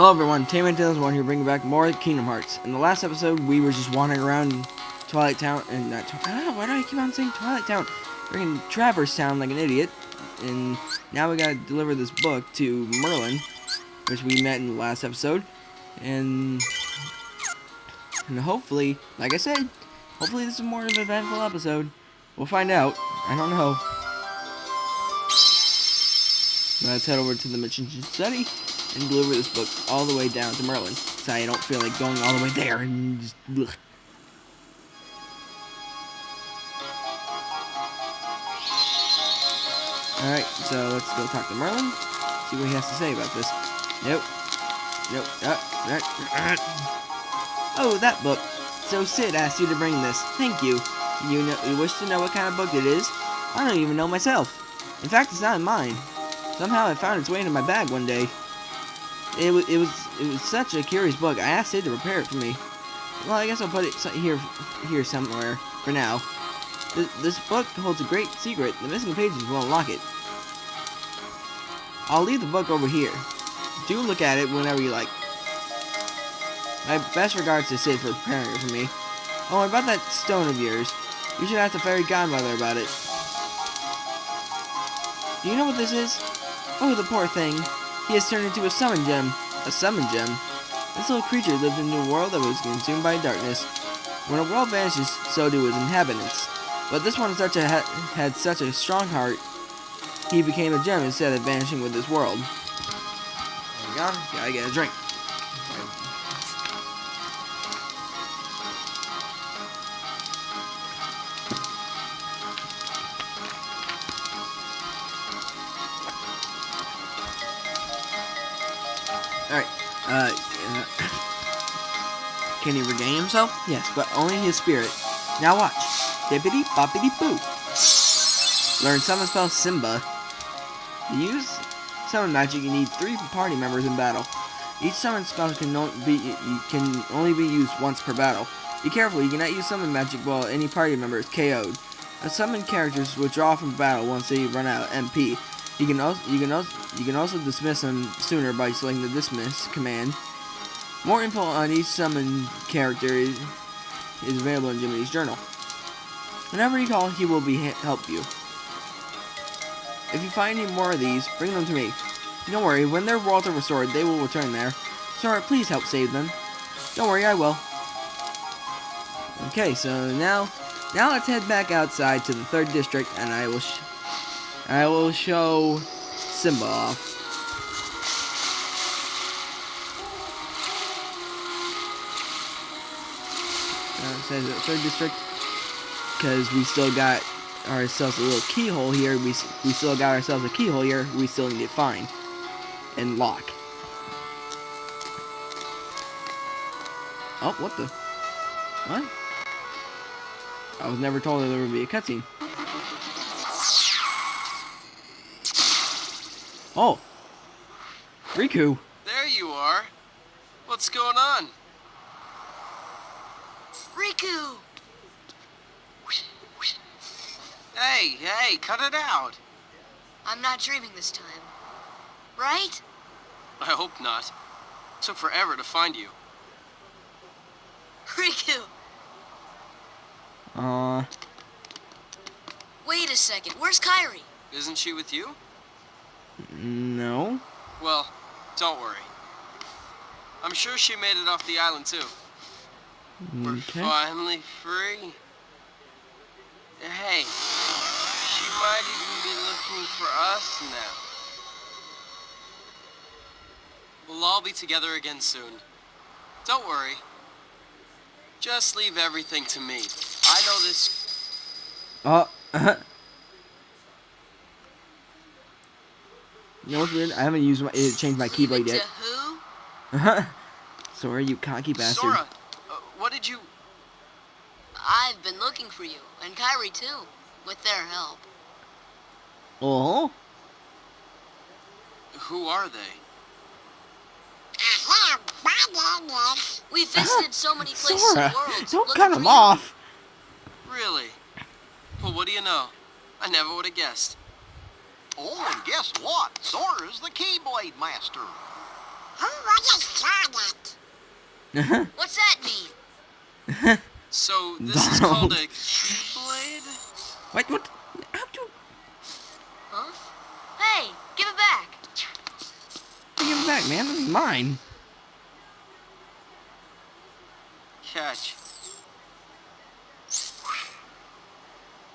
Hello everyone, Tame Tales 1 here bringing back more Kingdom Hearts. In the last episode, we were just wandering around Twilight Town, and not I don't know, why do I keep on saying Twilight Town? Freaking Traverse Town like an idiot. And now we gotta deliver this book to Merlin, which we met in the last episode. And hopefully, like I said, hopefully this is more of an eventful episode. We'll find out. I don't know. Let's head over to the Magician Study and deliver this book all the way down to Merlin. So I don't feel like going all the way there and just ugh. Alright, so let's go talk to Merlin. See what he has to say about this. Nope. Oh, that book. So Sid asked you to bring this. Thank you. You wish to know what kind of book it is? I don't even know myself. In fact, it's not in mine. Somehow it found its way into my bag one day. It was such a curious book. I asked Sid to prepare it for me. Well, I guess I'll put it here somewhere for now. This book holds a great secret. The missing pages will unlock it. I'll leave the book over here. Do look at it whenever you like. My best regards to Sid for preparing it for me. Oh, and about that stone of yours. You should ask the fairy godmother about it. Do you know what this is? Oh, the poor thing. He has turned into a summon gem. A summon gem? This little creature lived in a world that was consumed by darkness. When a world vanishes, so do its inhabitants. But this one had such a strong heart, he became a gem instead of vanishing with this world. There we go. Gotta get a drink. Alright, can he regain himself? Yes, but only his spirit. Now watch. Dippity boppity boo. Learn summon spell Simba. To use summon magic, you need 3 party members in battle. Each summon spell can only be used once per battle. Be careful, you cannot use summon magic while any party member is KO'd. A summoned characters withdraw from battle once they run out of MP. You can also dismiss them sooner by selecting the dismiss command. More info on each summoned character is available in Jiminy's journal. Whenever you call, he will help you. If you find any more of these, bring them to me. Don't worry, when their worlds are restored, they will return there. Sora, please help save them. Don't worry, I will. Okay, so now let's head back outside to the 3rd district, and I will show Simba off. It says the 3rd district because we still got ourselves a little keyhole here. We still got ourselves a keyhole here. We still need to find and lock. Oh, what the? What? I was never told that there would be a cutscene. Oh, Riku. There you are. What's going on? Riku! Hey, cut it out. I'm not dreaming this time. Right? I hope not. Took forever to find you. Riku! Wait a second, where's Kairi? Isn't she with you? No. Well, don't worry. I'm sure she made it off the island too. We're finally free. Hey, she might even be looking for us now. We'll all be together again soon. Don't worry. Just leave everything to me. I know this. You know what's weird? I haven't changed my keyblade yet. To who? Sora, you cocky bastard. Sora, what did you... I've been looking for you, and Kairi too, with their help. Oh? Who are they? We visited so many places Sora, in the world. don't looking cut for him you. off. Really? Well, what do you know? I never would have guessed. Oh, and guess what? Sora's the Keyblade Master. Who would have thought it? What's that mean? So, this is Donald. called a Keyblade? What? What? How'd you Huh? Hey, give it back. give it back, man? This is mine. Catch.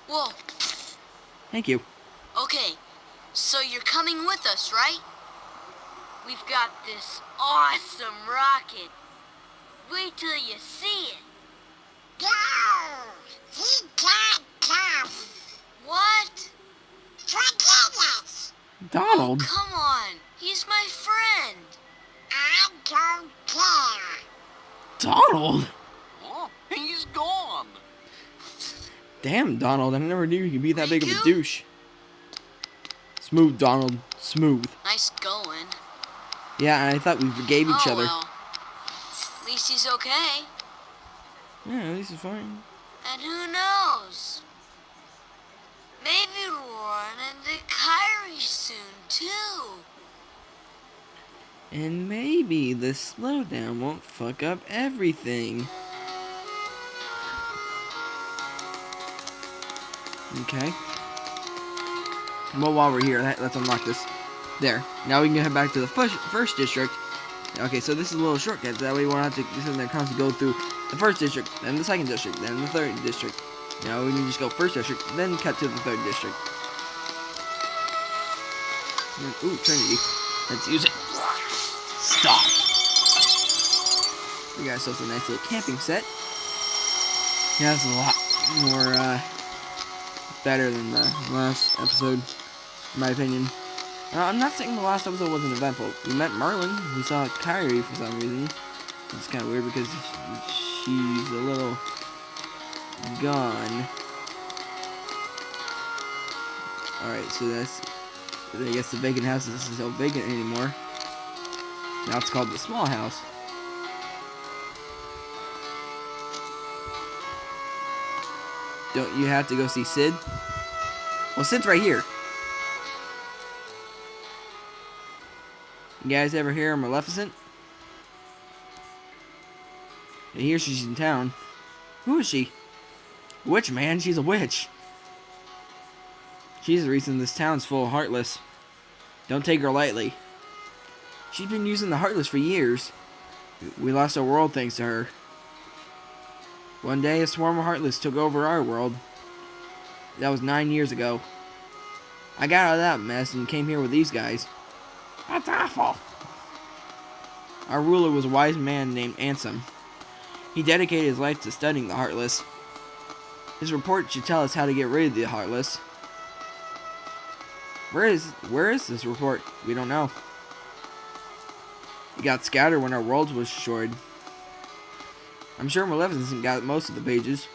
Whoa. Thank you. Okay, so you're coming with us, right? We've got this awesome rocket. Wait till you see it. No, he can't come. What? Forget us. Donald. Come on, he's my friend. I don't care. Donald. Oh, he's gone. Damn, Donald. I never knew you could be that big of a Riku? douche. Smooth, Donald. Smooth. Nice going. Yeah, and I thought we forgave each Oh other. well. At least he's okay. Yeah, at least it's fine. And who knows? Maybe we'll run into Kyrie soon, too. And maybe the slowdown won't fuck up everything. Okay. Well, while we're here, let's unlock this. There. Now we can head back to the first district. Okay, so this is a little shortcut. That way we won't have to sit there and constantly go through the first district, then the second district, then the third district. Now we can just go first district, then cut to the third district. Ooh, Trinity. Let's use it. Stop. We got ourselves a nice little camping set. Yeah, that's a lot more, better than the last episode, in my opinion. I'm not saying the last episode wasn't eventful. We met Merlin. We saw Kyrie for some reason. It's kind of weird because she's a little gone. Alright, so that's... I guess the vacant house isn't so vacant anymore. Now it's called the small house. Don't you have to go see Sid? Well, Sid's right here. You guys ever hear of Maleficent? I hear she's in town. Who is she? Witch, man. She's a witch. She's the reason this town's full of Heartless. Don't take her lightly. She's been using the Heartless for years. We lost our world thanks to her. One day, a swarm of Heartless took over our world. That was 9 years ago. I got out of that mess and came here with these guys. That's awful. Our ruler was a wise man named Ansem. He dedicated his life to studying the Heartless. His report should tell us how to get rid of the Heartless. Where is this report? We don't know. It got scattered when our world was destroyed. I'm sure Maleficent got most of the pages.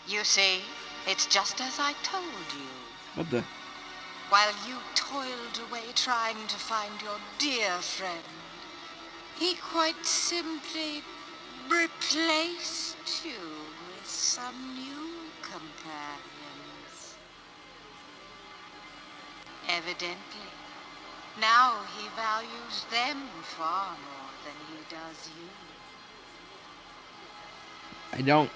You see, it's just as I told you. What the? While you toiled away trying to find your dear friend, he quite simply replaced you with some new companions. Evidently, now he values them far more than he does you. I don't.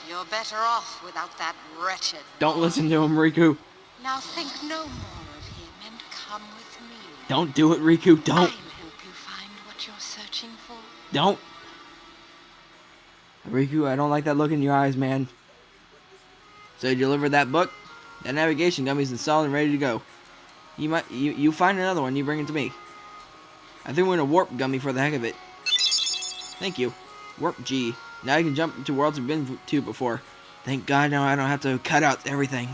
You're better off without that wretched Don't boy. listen to him, Riku. Now think no more of him and come with me. Don't do it, Riku. I'll Don't. help you find what you're searching for. Don't. Riku, I don't like that look in your eyes, man. So you delivered that book? That navigation gummy's installed and ready to go. You find another one, you bring it to me. I threw in a warp gummy for the heck of it. Thank you. Warp G. Now you can jump to worlds we've been to before. Thank God now I don't have to cut out everything.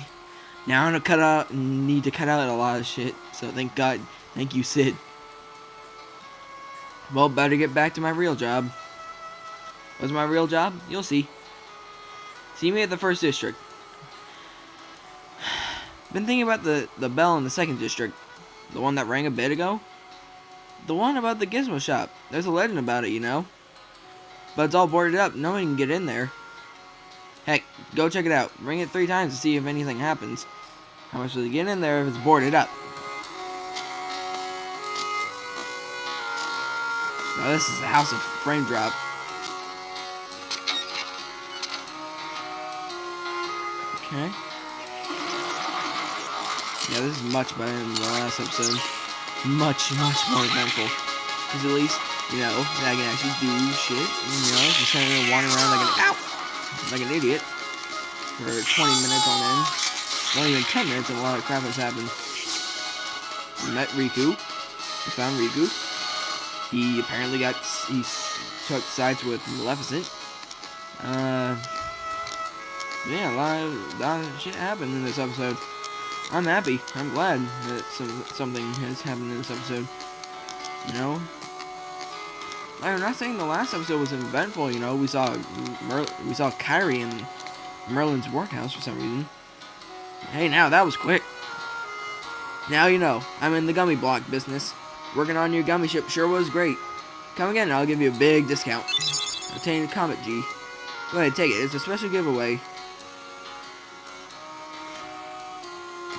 Now I don't need to cut out a lot of shit. So thank God. Thank you, Sid. Well, better get back to my real job. What's my real job? You'll see. See me at the first district. Been thinking about the bell in the second district. The one that rang a bit ago. The one about the gizmo shop. There's a legend about it, you know. But it's all boarded up. No one can get in there. Heck, go check it out. Ring it 3 times to see if anything happens. How much does it get in there if it's boarded up? Now this is the House of Frame Drop. Okay. Yeah, this is much better than the last episode. Much more eventful. Because at least, you know, I can actually do shit. You know, just kind of wandering around like an idiot for 20 minutes on end. Not even 10 minutes, and a lot of crap has happened. We met Riku. We found Riku. He apparently took sides with Maleficent. Yeah, a lot of shit happened in this episode. I'm happy. I'm glad that something has happened in this episode. You know? I'm not saying the last episode was eventful, you know. We saw Kairi in Merlin's workhouse for some reason. Hey, now that was quick. Now you know, I'm in the gummy block business. Working on your gummy ship sure was great. Come again and I'll give you a big discount. Obtain Comet G. Go ahead, take it. It's a special giveaway.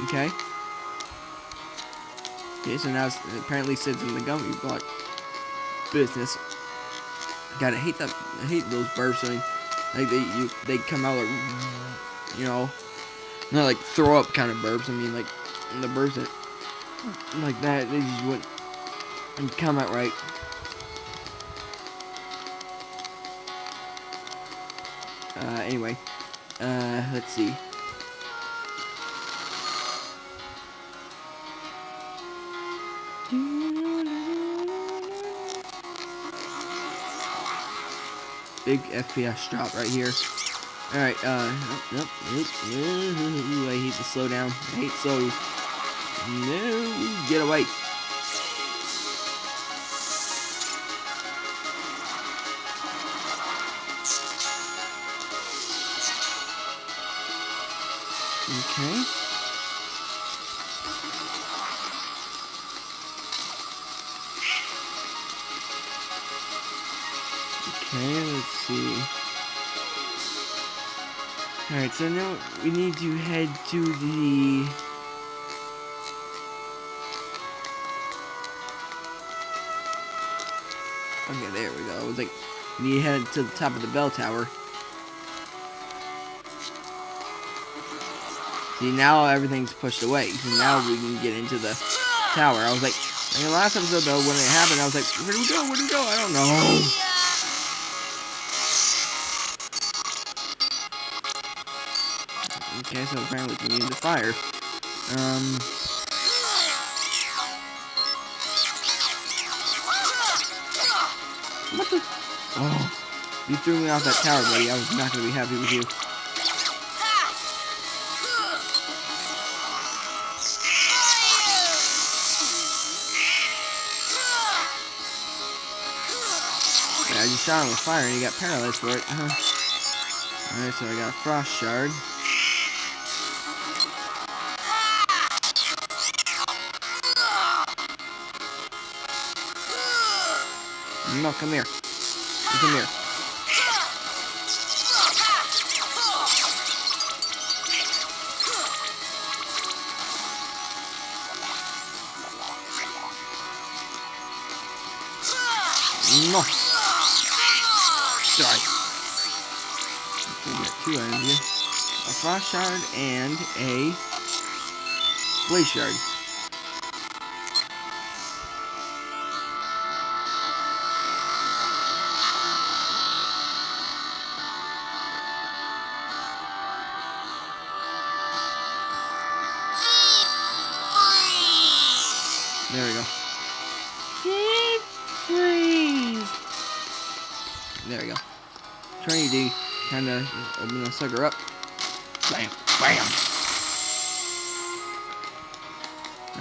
Okay. Okay, so now apparently sits in the gummy block business. God, I hate those burps. I mean, like they come out like, you know, not like throw up kind of burps. I mean like the burps that like that, they just wouldn't come out right. Anyway, let's see. Big FPS drop right here. Alright, nope. Ooh, I hate to slow down. I hate slows. No, get away. Okay. Okay, let's see. Alright, so now we need to head to the... Okay, there we go. It was like, we need to head to the top of the bell tower. See, now everything's pushed away. So now we can get into the tower. I was like, in the last episode though, when it happened, I was like, where do we go? Where do we go? I don't know. Okay, so apparently we need the fire. What the? Oh, you threw me off that tower, buddy. I was not gonna be happy with you. Yeah, I just shot him with fire and he got paralyzed for it. Alright, so I got a frost shard. No, come here. Come here. No. Sorry. We got two items here. A frost shard and a blaze shard. There we go. Freeze! There we go. Trying to kind of open the sucker up. Bam! Bam!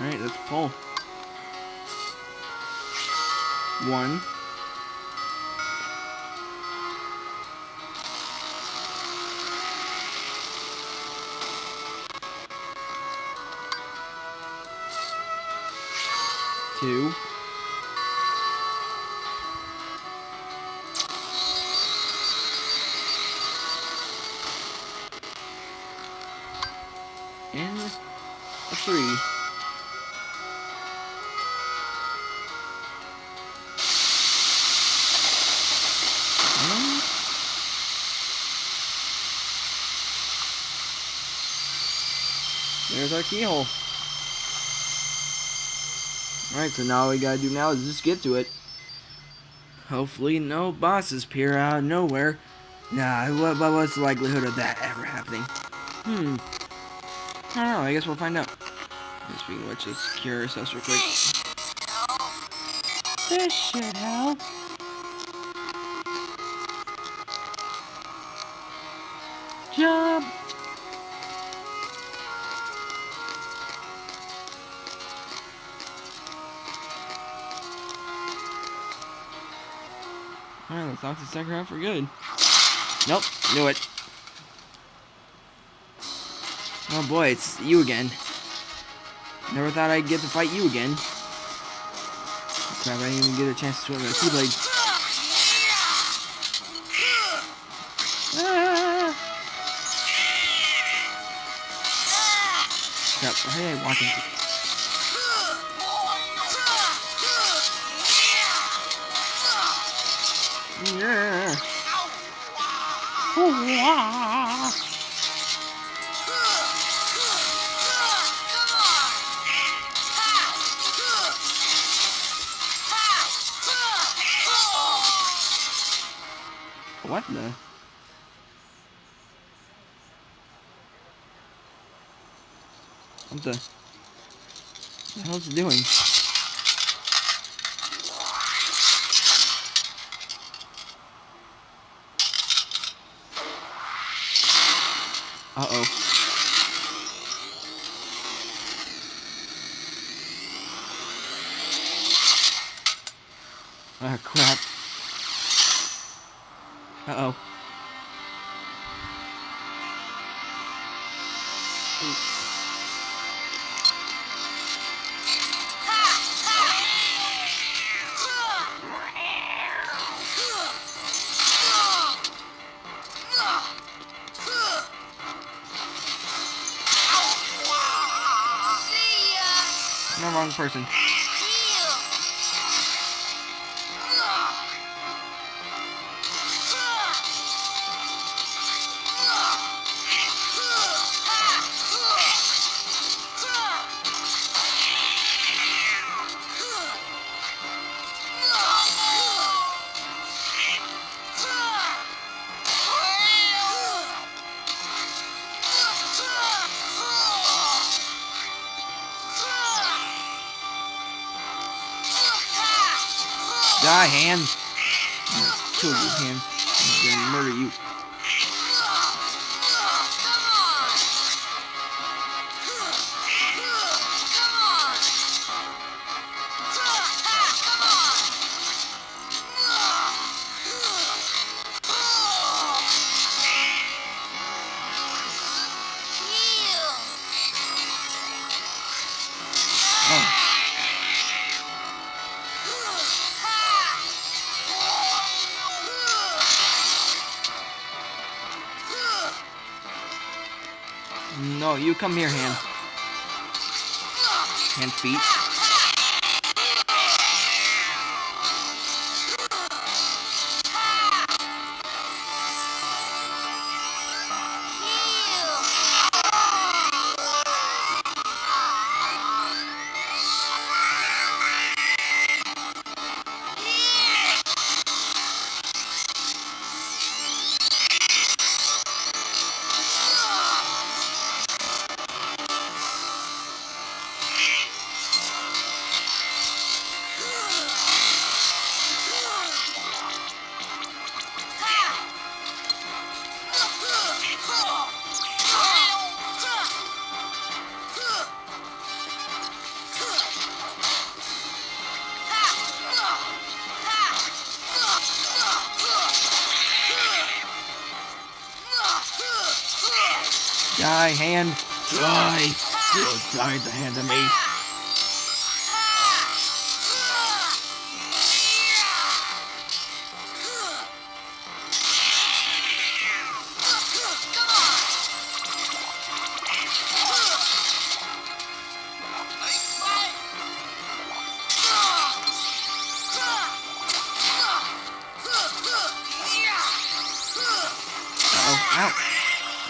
Alright, let's pull. 1. 2. And a 3. There's our keyhole. Alright, so now all we gotta do now is just get to it. Hopefully no bosses appear out of nowhere. Nah, what's the likelihood of that ever happening? I don't know, I guess we'll find out. Speaking of which, let's cure ourselves real quick. This should help. Jump! Alright, let's knock this sucker out for good. Nope, knew it. Oh boy, it's you again. Never thought I'd get to fight you again. Crap, I didn't even get a chance to swing my Keyblade. Ah! Crap, why did I walk into it? Yeah. What the? What the hell is it doing? Uh-oh. Ah, crap. Uh-oh. No, wrong person. Die, Han! I'll kill you, Han. I'm gonna murder you. No, you come here, Han. Hand feet. Die, Han. Die. You'll die at the hands of me. Uh-oh. Ow.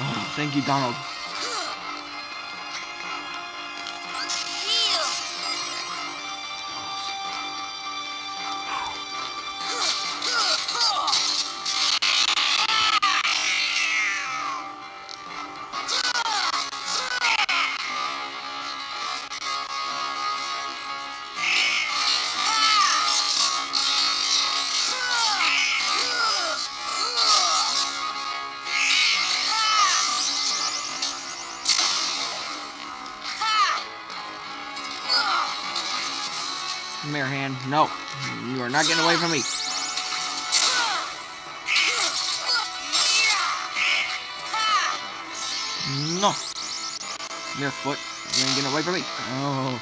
Oh, thank you, Donald. Come here, hand. No. You are not getting away from me. No. Come here, foot. You ain't getting away from me. Oh.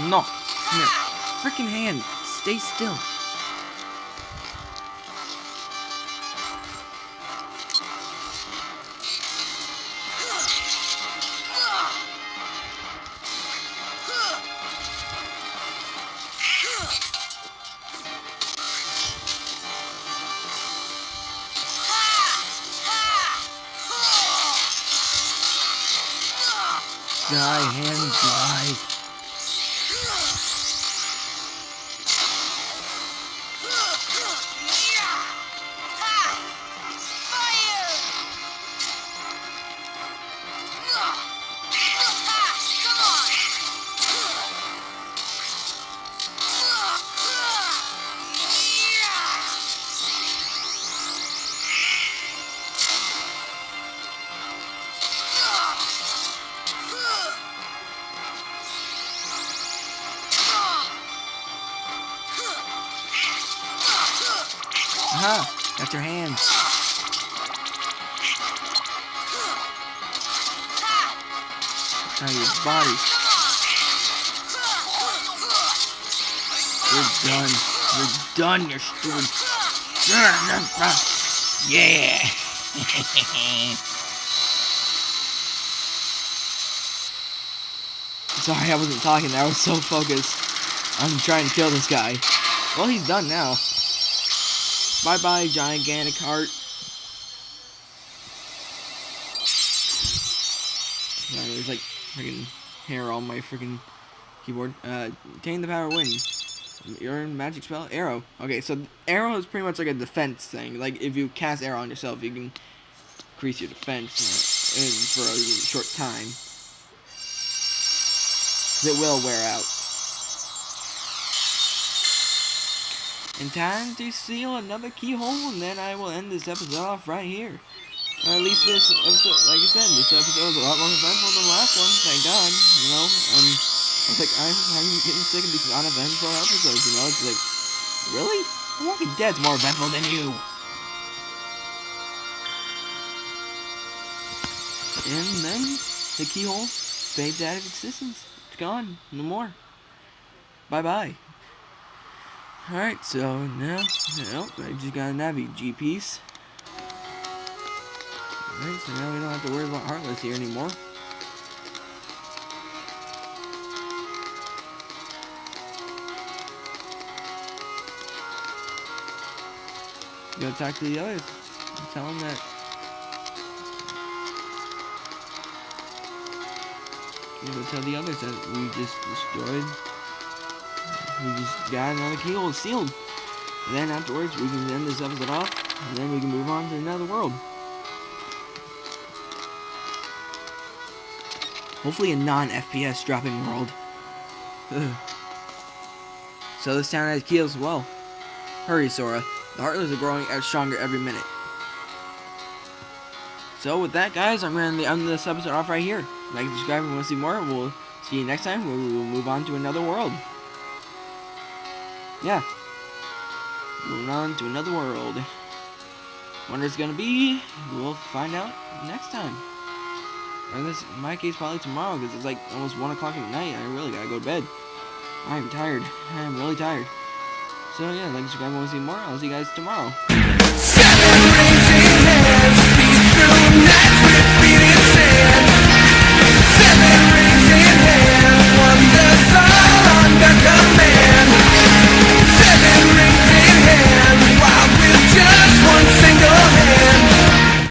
No. Come here. Freaking hand. Stay still. Die, hand, die. Aha! Got your hands. Now your body. You're done. You're done. You're stupid. Yeah! Sorry, I wasn't talking. I was so focused on trying to kill this guy. Well, he's done now. Bye-bye, gigantic heart. Yeah, there's like freaking hair on my freaking keyboard. Obtain the power win. Your magic spell, arrow. Okay, so arrow is pretty much like a defense thing. Like if you cast arrow on yourself, you can increase your defense for a short time. It will wear out. In time to seal another keyhole, and then I will end this episode off right here. Or at least this episode, like I said, this episode was a lot more eventful than the last one, thank God, you know. I was like, I'm getting sick of these uneventful episodes, you know. It's like, really? The Walking Dead's more eventful than you. And then the keyhole fades out of existence. It's gone. No more. Bye-bye. Alright, so now, I just got a Navi G-piece. Alright, so now we don't have to worry about Heartless here anymore. Go talk to the others and tell them that go tell the others that we just destroyed. We just got another keyhole sealed. And then afterwards we can end this episode off, and then we can move on to another world. Hopefully a non-FPS dropping world. Ugh. So this town has keys as well. Hurry, Sora. The Heartless are growing stronger every minute. So with that, guys, I'm going to end this episode off right here. Like, subscribe if you want to see more. We'll see you next time where we will move on to another world. Yeah. Moving on to another world. Wonder it's gonna be, we'll find out next time. Or in my case, probably tomorrow, because it's like almost 1 o'clock at night. I really gotta go to bed. I'm tired. I'm really tired. So yeah, like, subscribe if you want to see more. I'll see you guys tomorrow. 7 raging hands, speed through nights with beating sand. 7 raging hands, wonders all under command.